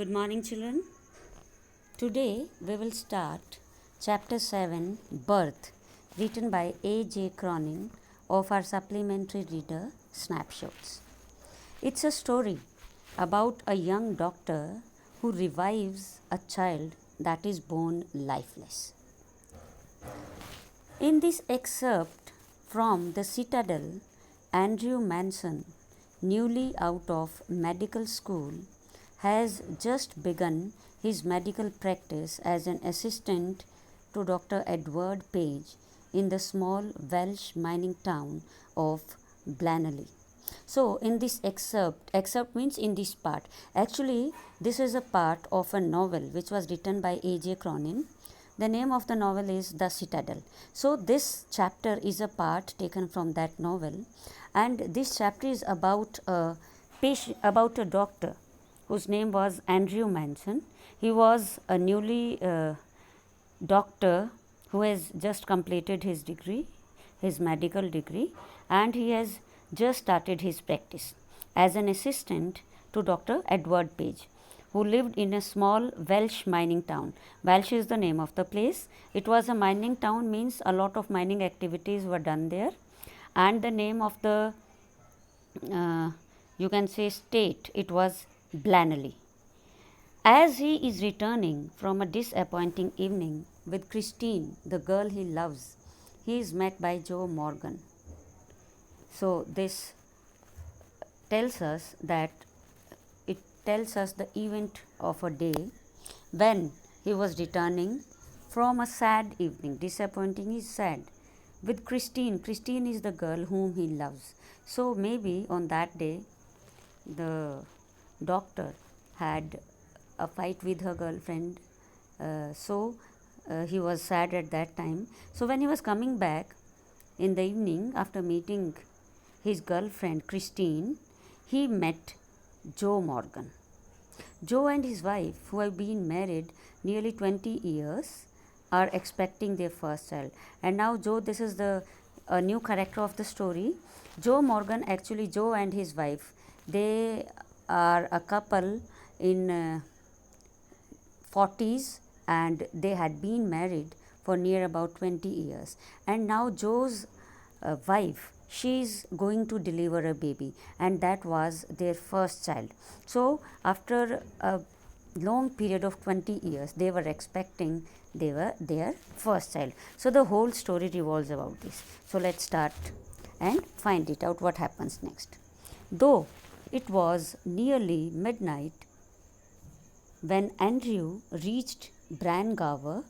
Good morning, children. Today we will start Chapter 7 Birth, written by A.J. Cronin of our supplementary reader Snapshots. It's a story about a young doctor who revives a child that is born lifeless. In this excerpt from The Citadel, Andrew Manson, newly out of medical school, has just begun his medical practice as an assistant to Dr. Edward Page in the small Welsh mining town of Blanley. So, in this excerpt means in this part. Actually, this is a part of a novel which was written by A.J. Cronin. The name of the novel is The Citadel. So, this chapter is a part taken from that novel, and this chapter is about about a doctor whose name was Andrew Manson. He was a newly doctor who has just completed his degree, his medical degree, and he has just started his practice as an assistant to Dr. Edward Page, who lived in a small Welsh mining town. Welsh is the name of the place. It was a mining town, means a lot of mining activities were done there, and the name of the you can say state, it was Blanley. As he is returning from a disappointing evening with Christine, the girl he loves, he is met by Joe Morgan. So, this tells us that it tells us the event of a day when he was returning from a sad evening. Disappointing is sad. With Christine, Christine is the girl whom he loves. So, maybe on that day, the doctor had a fight with her girlfriend, he was sad at that time. So when he was coming back in the evening after meeting his girlfriend Christine, he met Joe Morgan. Joe and his wife, who have been married nearly 20 years, are expecting their first child. And now Joe, this is the new character of the story. Joe Morgan, actually Joe and his wife, they are a couple in 40s, and they had been married for near about 20 years. And now Joe's wife, she is going to deliver a baby, and that was their first child. So after a long period of 20 years, they were expecting their first child. So the whole story revolves about this. So let's start and find it out what happens next. Though it was nearly midnight when Andrew reached Brangower,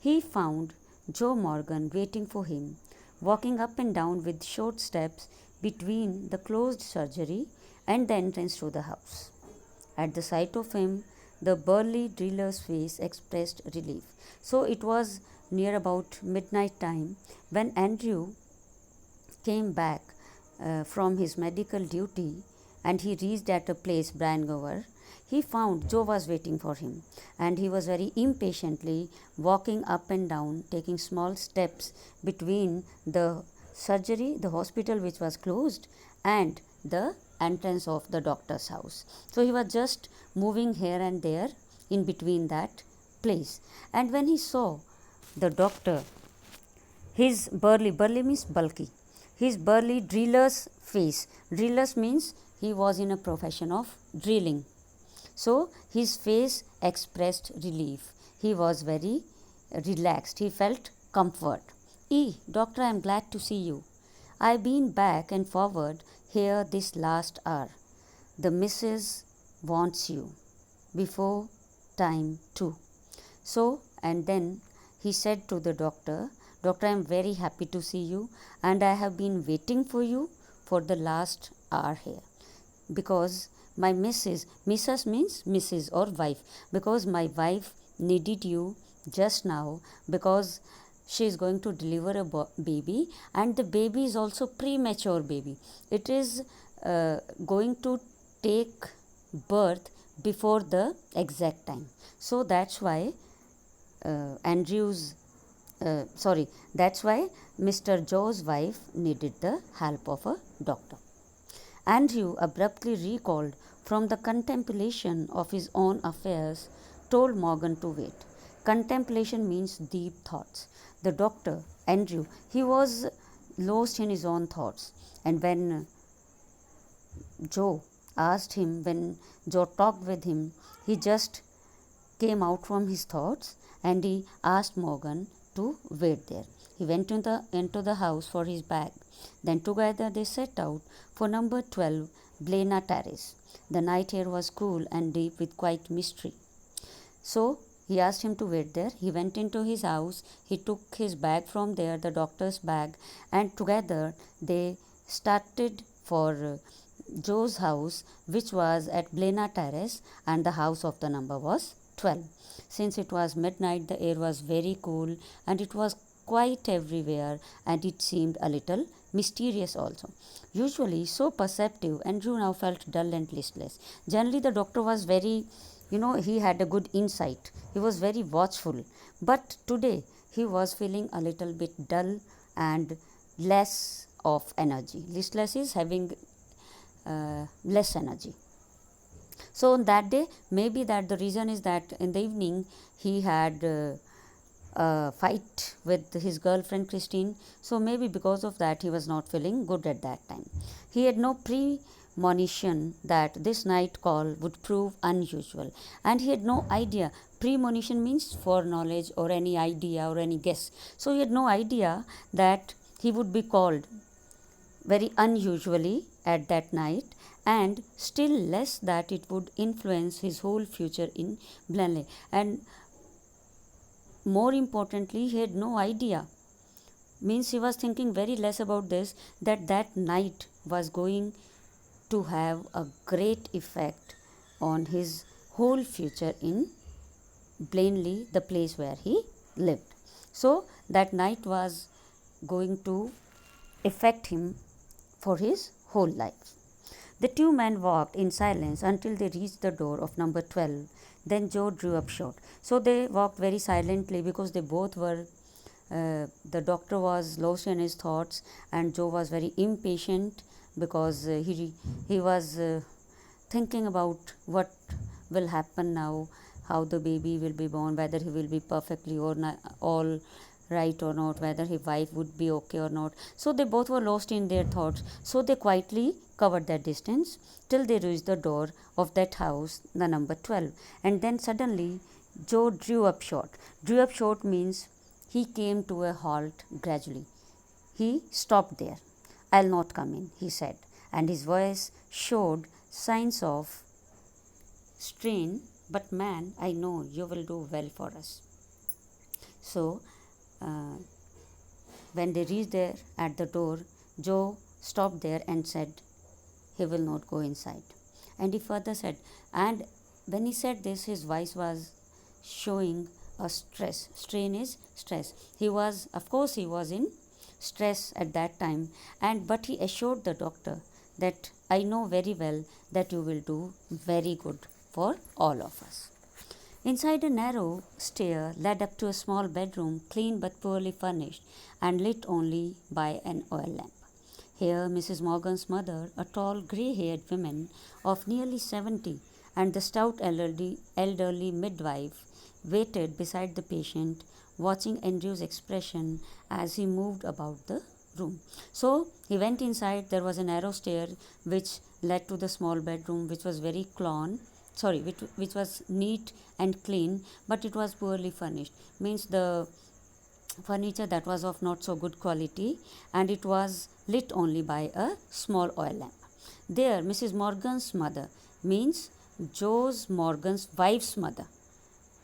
he found Joe Morgan waiting for him, walking up and down with short steps between the closed surgery and the entrance to the house. At the sight of him, the burly driller's face expressed relief. So it was near about midnight time when Andrew came back from his medical duty, and he reached at a place, Brangower. He found Joe was waiting for him, and he was very impatiently walking up and down, taking small steps between the surgery, the hospital which was closed, and the entrance of the doctor's house. So he was just moving here and there in between that place. And when he saw the doctor, his burly means bulky, his burly driller's face. Drillers means he was in a profession of drilling. So his face expressed relief. He was very relaxed. He felt comfort. Doctor, I am glad to see you. I've been back and forward here this last hour. The missus wants you before time too. So, and then he said to the doctor, Doctor, I am very happy to see you, and I have been waiting for you for the last hour here, because my missus means Mrs. or wife, because my wife needed you just now, because she is going to deliver a baby, and the baby is also premature baby. It is going to take birth before the exact time. So that's why that's why Mr. Joe's wife needed the help of a doctor. Andrew abruptly recalled from the contemplation of his own affairs, told Morgan to wait. Contemplation means deep thoughts. The doctor, Andrew, he was lost in his own thoughts. And when Joe asked him, when Joe talked with him, he just came out from his thoughts and he asked Morgan to wait there. He went into the house for his bag. Then together they set out for number 12 Blena Terrace. The night air was cool and deep with quiet mystery. So he asked him to wait there. He went into his house. He took his bag from there, the doctor's bag, and together they started for Joe's house, which was at Blena Terrace, and the house of the number was 12. Since it was midnight, the air was very cool and it was quiet everywhere, and it seemed a little mysterious also. Usually so perceptive, Andrew now felt dull and listless. Generally, the doctor was very, he had a good insight. He was very watchful. But today, he was feeling a little bit dull and less of energy. Listless is having less energy. So on that day, maybe that the reason is that in the evening he had a fight with his girlfriend Christine. So maybe because of that he was not feeling good at that time. He had no premonition that this night call would prove unusual, and he had no idea. Premonition means foreknowledge or any idea or any guess. So he had no idea that he would be called very unusually at that night, and still less that it would influence his whole future in Blenheim. And more importantly, he had no idea, means he was thinking very less about this, that that night was going to have a great effect on his whole future in Blenheim, the place where he lived. So that night was going to affect him for his whole life. The two men walked in silence until they reached the door of number 12. Then Joe drew up short. So they walked very silently because they both were, the doctor was lost in his thoughts and Joe was very impatient because he was thinking about what will happen now, how the baby will be born, whether he will be perfectly or not, all right or not, whether his wife would be okay or not. So they both were lost in their thoughts. So they quietly covered that distance till they reached the door of that house, the number 12. And then suddenly Joe drew up short. Drew up short means he came to a halt gradually. He stopped there. I'll not come in, he said, and his voice showed signs of strain. But man, I know you will do well for us. So when they reached there at the door, Joe stopped there and said he will not go inside. And he further said, and when he said this, his voice was showing a stress. Strain is stress. He was, of course, he was in stress at that time, but he assured the doctor that I know very well that you will do very good for all of us. Inside, a narrow stair led up to a small bedroom, clean but poorly furnished and lit only by an oil lamp. Here, Mrs. Morgan's mother, a tall, grey-haired woman of nearly 70, and the stout elderly midwife waited beside the patient, watching Andrew's expression as he moved about the room. So he went inside. There was a narrow stair which led to the small bedroom, which was very which was neat and clean, but it was poorly furnished. Means the furniture that was of not so good quality, and it was lit only by a small oil lamp. There, Mrs. Morgan's mother, means Morgan's wife's mother.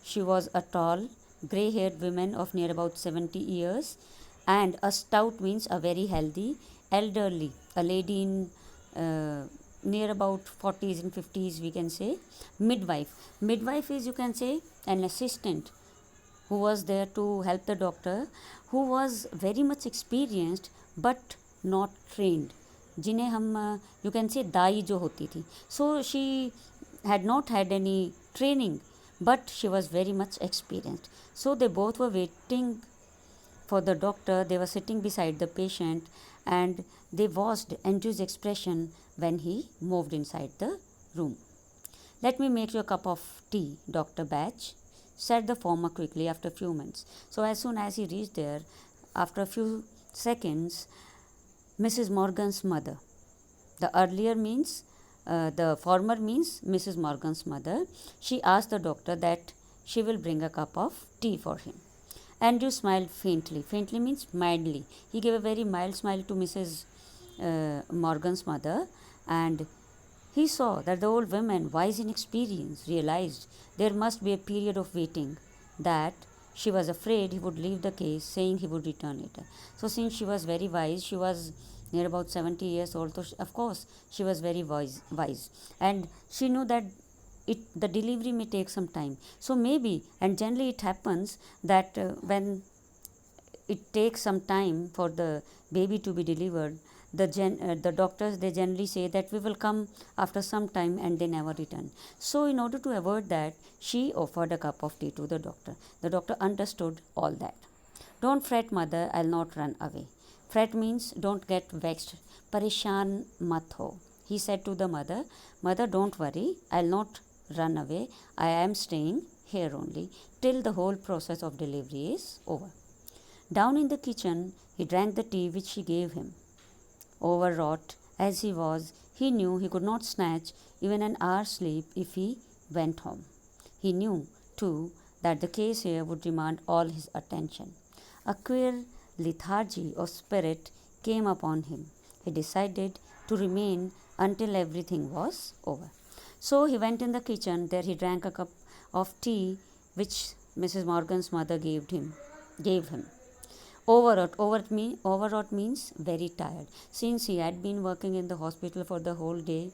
She was a tall, grey-haired woman of near about 70 years, and a stout means a very healthy, elderly, a lady in near about 40s and 50s, we can say. Midwife is, you can say, an assistant who was there to help the doctor, who was very much experienced but not trained, जिन्हें हम you can say दाई जो होती थी. So she had not had any training, but she was very much experienced. So they both were waiting for the doctor. They were sitting beside the patient, and they watched Andrew's expression when he moved inside the room. "Let me make you a cup of tea, Dr. Batch," said the former quickly after a few minutes. So, as soon as he reached there, after a few seconds, Mrs. Morgan's mother, the earlier means, the former means Mrs. Morgan's mother, she asked the doctor that she will bring a cup of tea for him. Andrew smiled faintly. Faintly means mildly. He gave a very mild smile to Mrs. Morgan's mother, and he saw that the old woman, wise in experience, realized there must be a period of waiting, that she was afraid he would leave the case, saying he would return it. So, since she was very wise, she was near about 70 years old, so of course she was very wise, and she knew that the delivery may take some time. So maybe, and generally it happens that when it takes some time for the baby to be delivered, the doctors, they generally say that we will come after some time, and they never return. So in order to avoid that, she offered a cup of tea to the doctor. The doctor understood all that. "Don't fret, mother, I'll not run away." Fret means don't get vexed. Parishan mat ho. He said to the mother, "Mother, don't worry, I'll not run away. I am staying here only till the whole process of delivery is over." Down in the kitchen, he drank the tea which she gave him. Overwrought as he was, he knew he could not snatch even an hour's sleep if he went home. He knew, too, that the case here would demand all his attention. A queer lethargy of spirit came upon him. He decided to remain until everything was over. So he went in the kitchen. There he drank a cup of tea which Mrs. Morgan's mother gave him. Overwrought means very tired. Since he had been working in the hospital for the whole day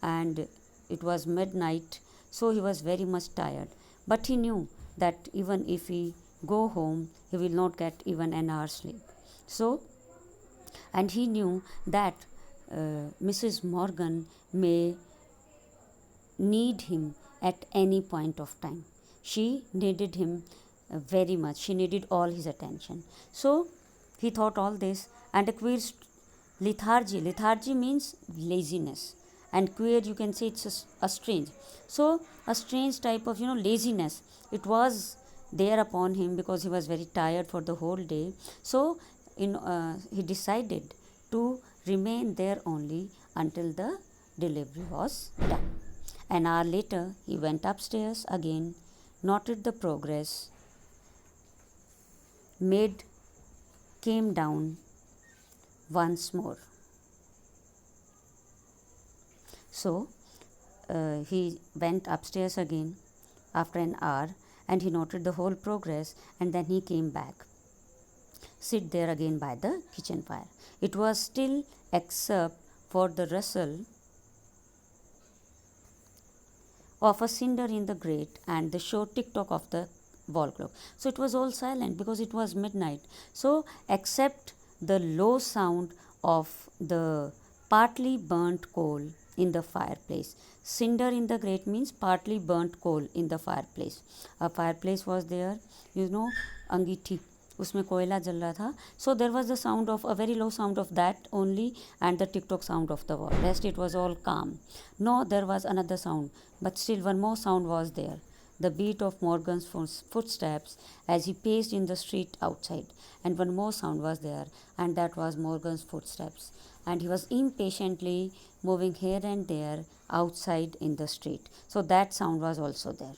and it was midnight, so he was very much tired. But he knew that even if he go home, he will not get even an hour's sleep. So, and he knew that Mrs. Morgan may need him at any point of time. She needed him very much. She needed all his attention. So he thought all this, and a queer lethargy. Lethargy means laziness, and queer, you can say it's a strange. So a strange type of laziness. It was there upon him because he was very tired for the whole day. So he decided to remain there only until the delivery was done. An hour later, he went upstairs again, noted the progress made, came down once more. So he went upstairs again after an hour, and he noted the whole progress, and then he came back, sit there again by the kitchen fire. It was still, except for the rustle of a cinder in the grate and the short tick-tock of the wall clock. So it was all silent because it was midnight. So except the low sound of the partly burnt coal in the fireplace. Cinder in the grate means partly burnt coal in the fireplace. A fireplace was there, अंगीठी, उसमें कोयला जल रहा था. So there was the sound of a very low sound of that only, and the tick-tock sound of the wall. Rest it was all calm. No, there was another sound, but still one more sound was there. The beat of Morgan's footsteps as he paced in the street outside. And one more sound was there, and that was Morgan's footsteps. And he was impatiently moving here and there outside in the street. So that sound was also there.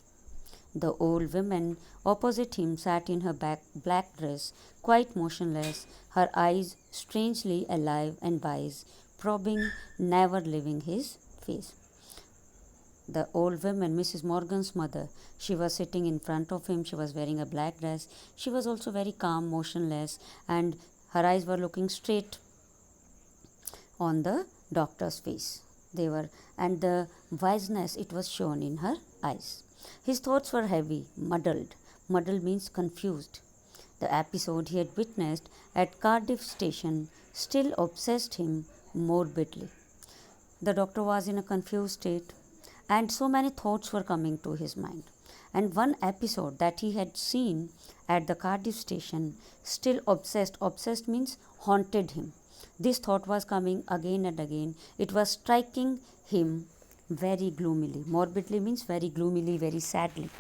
The old woman opposite him sat in her black dress, quite motionless, her eyes strangely alive and wise, probing, never leaving his face. The old woman, Mrs. Morgan's mother, she was sitting in front of him. She was wearing a black dress. She was also very calm, motionless, and her eyes were looking straight on the doctor's face. They were, and the wiseness, it was shown in her eyes. His thoughts were heavy, muddled. Muddled means confused. The episode he had witnessed at Cardiff station still obsessed him morbidly. The doctor was in a confused state, and so many thoughts were coming to his mind. And one episode that he had seen at the Cardiff station still obsessed means haunted him. This thought was coming again and again. It was striking him very gloomily. Morbidly means very gloomily, very sadly.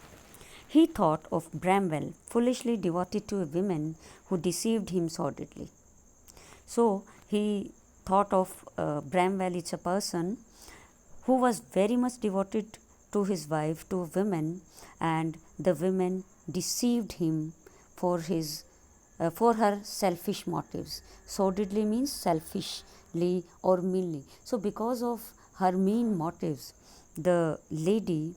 He thought of Bramwell, foolishly devoted to a woman who deceived him sordidly. So he thought of Bramwell, it's a person who was very much devoted to his wife, to women, and the women deceived him for his for her selfish motives. Sordidly means selfishly or meanly. So because of her mean motives, the lady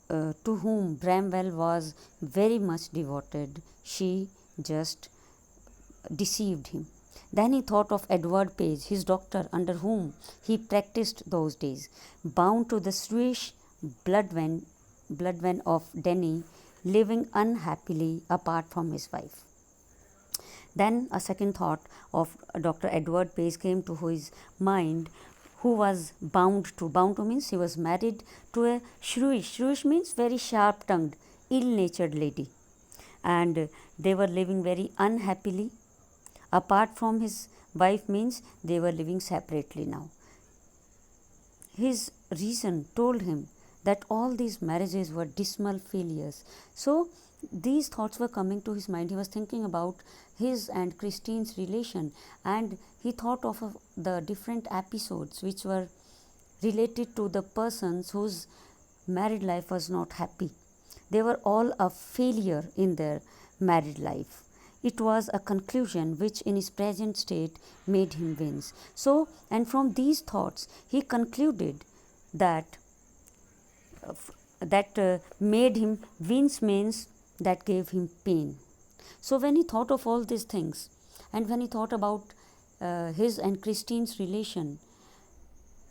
to whom Bramwell was very much devoted, she just deceived him. Then he thought of Edward Page, his doctor, under whom he practiced those days, bound to the Swiss blood vein of Denny, living unhappily apart from his wife. Then a second thought of Dr. Edward Page came to his mind, who was bound to means he was married to a shrewish means very sharp tongued, ill natured lady, and they were living very unhappily apart from his wife means they were living separately now. His reason told him that all these marriages were dismal failures. So these thoughts were coming to his mind. He was thinking about his and Christine's relation, and he thought of the different episodes which were related to the persons whose married life was not happy. They were all a failure in their married life. It was a conclusion which in his present state made him wince. So, and from these thoughts, he concluded that made him wince means that gave him pain. So, when he thought of all these things, and when he thought about his and Christine's relation,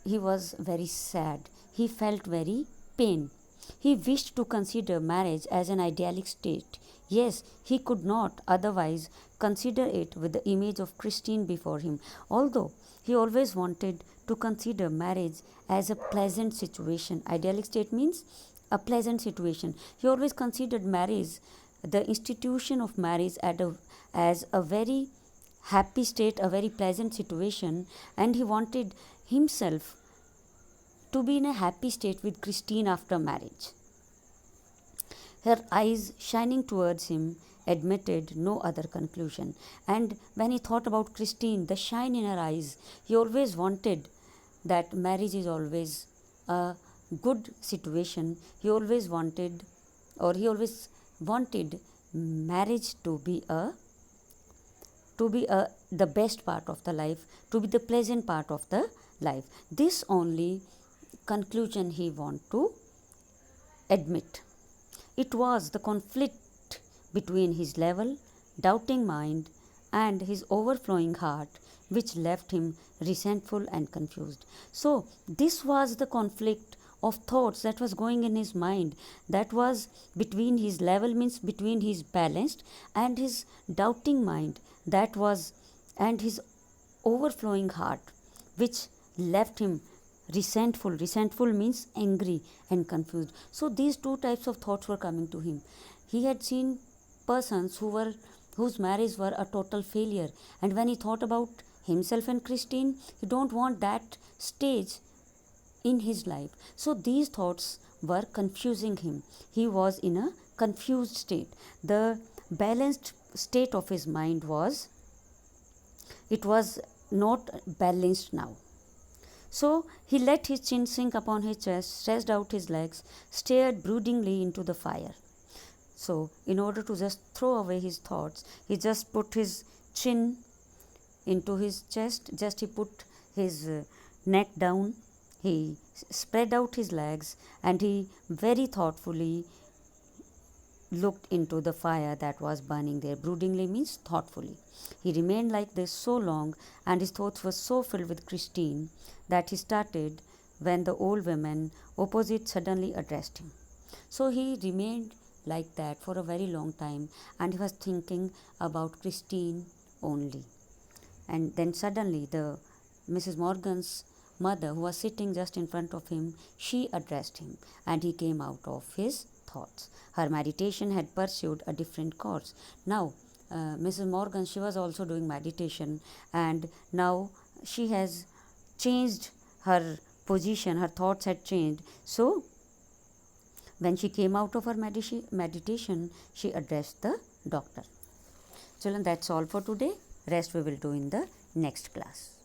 he was very sad. He felt very pain. He wished to consider marriage as an idyllic state. Yes, he could not otherwise consider it with the image of Christine before him, although he always wanted to consider marriage as a pleasant situation. Idyllic state means a pleasant situation. He always considered marriage, the institution of marriage, as a very happy state, a very pleasant situation, and he wanted himself to be in a happy state with Christine after marriage. Her eyes, shining towards him, admitted no other conclusion. And when he thought about Christine, the shine in her eyes, he always wanted that marriage is always a good situation. He always wanted marriage to be the best part of the life, to be the pleasant part of the life. This only conclusion he want to admit. It was the conflict between his level, doubting mind and his overflowing heart which left him resentful and confused. So, this was the conflict of thoughts that was going in his mind, that was between his level means between his balanced and his doubting mind, that was, and his overflowing heart which left him resentful means angry and confused. So these two types of thoughts were coming to him. He had seen persons whose marriage were a total failure, and when he thought about himself and Christine, he don't want that stage in his life. So these thoughts were confusing him. He was in a confused state. The balanced state of his mind was not balanced now. So he let his chin sink upon his chest, stretched out his legs, stared broodingly into the fire. So, in order to just throw away his thoughts, he just put his chin into his chest, just he put his neck down, he spread out his legs, and he very thoughtfully looked into the fire that was burning there. Broodingly means thoughtfully. He remained like this so long, and his thoughts were so filled with Christine that he started when the old woman opposite suddenly addressed him. So he remained like that for a very long time, and he was thinking about Christine only. And then suddenly the Mrs. Morgan's mother, who was sitting just in front of him, she addressed him, and he came out of his thoughts. Her meditation had pursued a different course. Now, Mrs. Morgan, she was also doing meditation, and now she has changed her position, her thoughts had changed. So, when she came out of her meditation, she addressed the doctor. Children, that's all for today. Rest we will do in the next class.